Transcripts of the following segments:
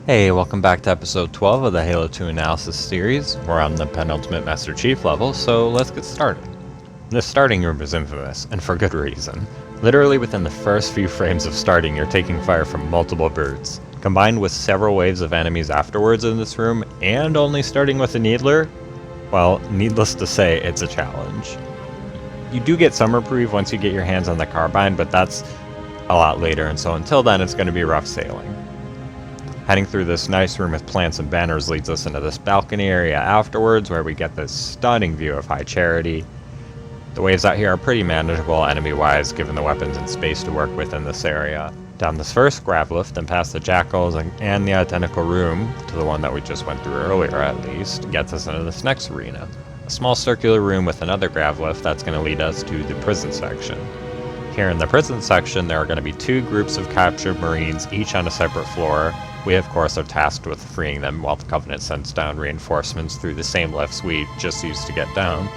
Hey, welcome back to episode 12 of the Halo 2 analysis series. We're on the penultimate Master Chief level, so let's get started. This starting room is infamous, and for good reason. Literally within the first few frames of starting, you're taking fire from multiple brutes. Combined with several waves of enemies afterwards in this room, and only starting with a Needler, well, needless to say, it's a challenge. You do get some reprieve once you get your hands on the carbine, but that's a lot later, and so until then it's going to be rough sailing. Heading through this nice room with plants and banners leads us into this balcony area afterwards, where we get this stunning view of High Charity. The waves out here are pretty manageable enemy-wise, given the weapons and space to work with in this area. Down this first grav lift and past the jackals and the identical room, to the one that we just went through earlier at least, gets us into this next arena. A small circular room with another grav lift that's going to lead us to the prison section. Here in the prison section, there are going to be two groups of captured Marines, each on a separate floor. We, of course, are tasked with freeing them while the Covenant sends down reinforcements through the same lifts we just used to get down.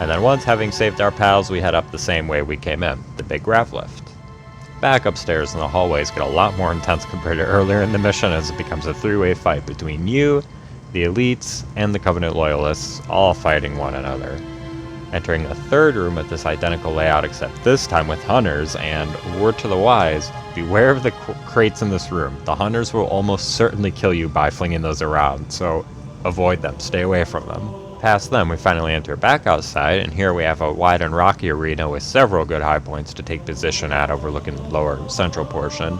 And then once having saved our pals, we head up the same way we came in, the big grav lift. Back upstairs, and the hallways get a lot more intense compared to earlier in the mission, as it becomes a three-way fight between you, the elites, and the Covenant loyalists, all fighting one another. Entering a third room with this identical layout, except this time with hunters, and word to the wise, beware of the crates in this room. The hunters will almost certainly kill you by flinging those around, so avoid them, stay away from them. Past them, we finally enter back outside, and here we have a wide and rocky arena with several good high points to take position at, overlooking the lower central portion.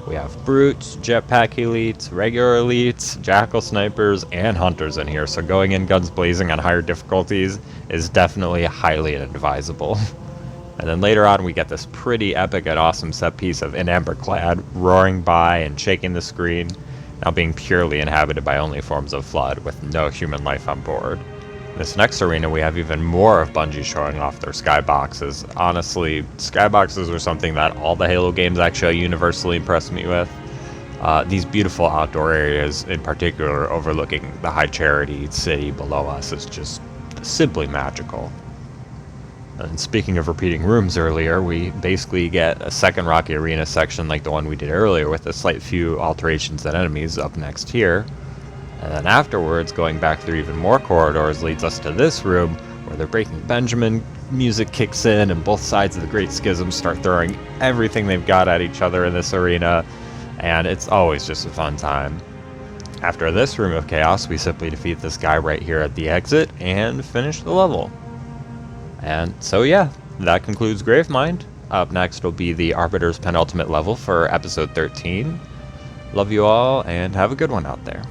We have brutes, jetpack elites, regular elites, jackal snipers, and hunters in here, so going in guns blazing on higher difficulties is definitely highly inadvisable. And then later on we get this pretty epic and awesome set piece of In Amber Clad roaring by and shaking the screen, now being purely inhabited by only forms of Flood, with no human life on board. In this next arena we have even more of Bungie showing off their skyboxes. Honestly, skyboxes are something that all the Halo games actually universally impress me with. These beautiful outdoor areas in particular overlooking the High Charity city below us is just simply magical. And speaking of repeating rooms earlier, we basically get a second rocky arena section like the one we did earlier, with a slight few alterations and enemies up next here. And then afterwards, going back through even more corridors leads us to this room, where the Breaking Benjamin music kicks in and both sides of the Great Schism start throwing everything they've got at each other in this arena, and it's always just a fun time. After this room of chaos, we simply defeat this guy right here at the exit and finish the level. And so yeah, that concludes Gravemind. Up next will be the Arbiter's penultimate level for episode 13. Love you all, and have a good one out there.